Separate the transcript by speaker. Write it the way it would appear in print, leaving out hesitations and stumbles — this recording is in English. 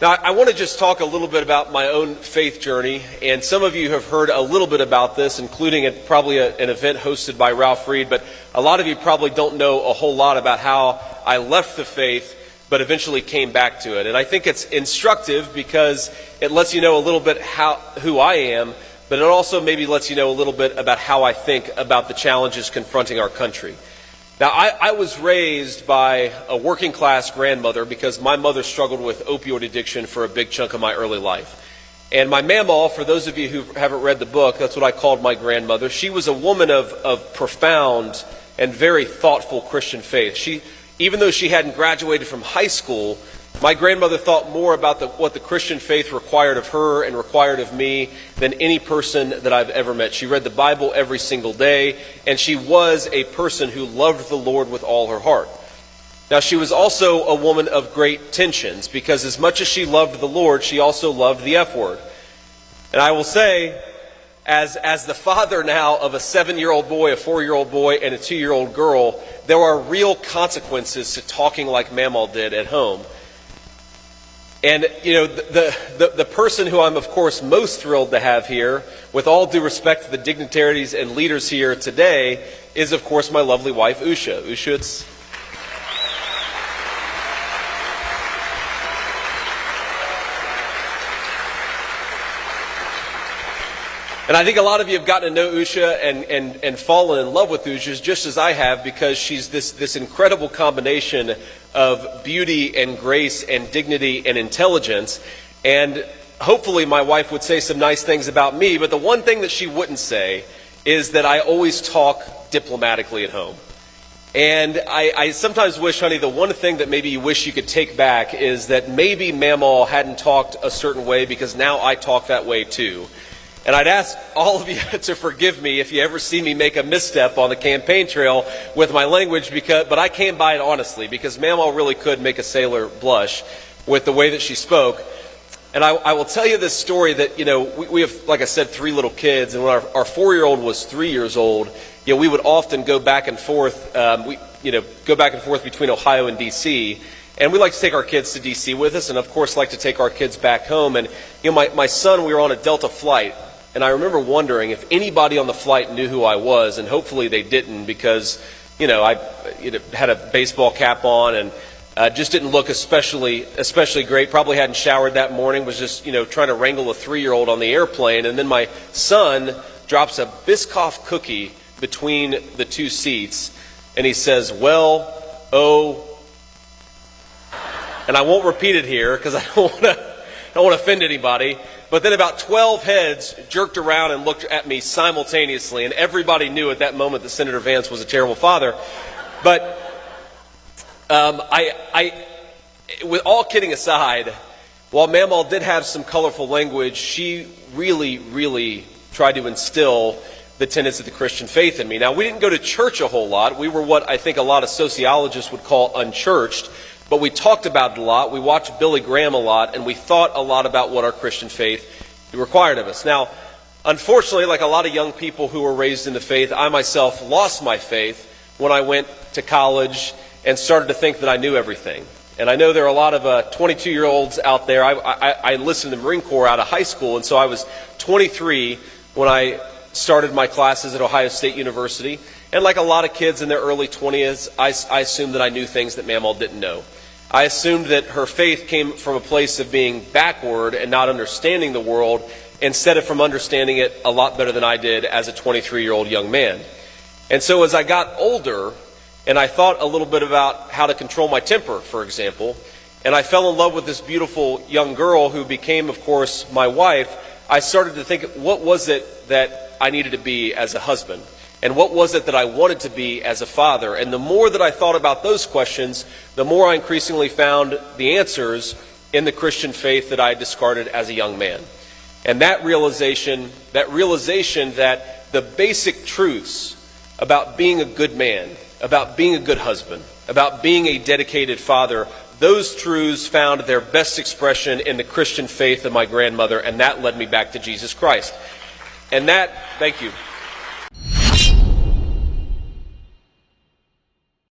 Speaker 1: Now, I want to just talk a little bit about my own faith journey, and some of you have heard a little bit about this, including probably an event hosted by Ralph Reed, but a lot of you probably don't know a whole lot about how I left the faith, but eventually came back to it. And I think it's instructive because it lets you know a little bit who I am, but it also maybe lets you know a little bit about how I think about the challenges confronting our country. Now, I was raised by a working class grandmother because my mother struggled with opioid addiction for a big chunk of my early life. And my mamaw, for those of you who haven't read the book, that's what I called my grandmother. She was a woman of profound and very thoughtful Christian faith. Even though she hadn't graduated from high school, my grandmother thought more about what the Christian faith required of her and required of me than any person that I've ever met. She read the Bible every single day, and she was a person who loved the Lord with all her heart. Now, she was also a woman of great tensions, because as much as she loved the Lord, she also loved the F word. And I will say, as the father now of a 7-year-old boy, a 4-year-old boy, and a 2-year-old girl, there are real consequences to talking like Mamaw did at home. And, you know, the person who I'm, of course, most thrilled to have here, with all due respect to the dignitaries and leaders here today, is, of course, my lovely wife, Usha. Usha, it's... And I think a lot of you have gotten to know Usha and fallen in love with Usha just as I have, because she's this incredible combination of beauty and grace and dignity and intelligence. And hopefully my wife would say some nice things about me, but the one thing that she wouldn't say is that I always talk diplomatically at home. And I sometimes wish, honey, the one thing that maybe you wish you could take back is that maybe Mamaw hadn't talked a certain way, because now I talk that way too. And I'd ask all of you to forgive me if you ever see me make a misstep on the campaign trail with my language, but I came by it honestly, because Mamaw really could make a sailor blush with the way that she spoke. And I will tell you this story that, you know, we have, like I said, 3 little kids, and when our 4-year-old was 3 years old, you know, we would often go back and forth, go back and forth between Ohio and D.C., and we like to take our kids to D.C. with us, and of course like to take our kids back home. And, you know, my son, we were on a Delta flight, and I remember wondering if anybody on the flight knew who I was, and hopefully they didn't, because, you know, I had a baseball cap on and just didn't look especially great. Probably hadn't showered that morning, was just, you know, trying to wrangle a 3-year-old on the airplane. And then my son drops a Biscoff cookie between the 2 seats, and he says, "Well, oh," and I won't repeat it here because I don't want to offend anybody. But then about 12 heads jerked around and looked at me simultaneously, and everybody knew at that moment that Senator Vance was a terrible father. But with all kidding aside, while Mamaw did have some colorful language, she really, really tried to instill the tenets of the Christian faith in me. Now, we didn't go to church a whole lot. We were what I think a lot of sociologists would call unchurched. But we talked about it a lot, we watched Billy Graham a lot, and we thought a lot about what our Christian faith required of us. Now, unfortunately, like a lot of young people who were raised in the faith, I myself lost my faith when I went to college and started to think that I knew everything. And I know there are a lot of 22-year-olds out there. I enlisted in the Marine Corps out of high school, and so I was 23 when I started my classes at Ohio State University. And like a lot of kids in their early 20s, I assumed that I knew things that Mamaw didn't know. I assumed that her faith came from a place of being backward and not understanding the world, instead of from understanding it a lot better than I did as a 23-year-old young man. And so as I got older, and I thought a little bit about how to control my temper, for example, and I fell in love with this beautiful young girl who became, of course, my wife, I started to think, what was it that I needed to be as a husband? And what was it that I wanted to be as a father? And the more that I thought about those questions, the more I increasingly found the answers in the Christian faith that I had discarded as a young man. And that realization that the basic truths about being a good man, about being a good husband, about being a dedicated father, those truths found their best expression in the Christian faith of my grandmother, and that led me back to Jesus Christ. And that, thank you.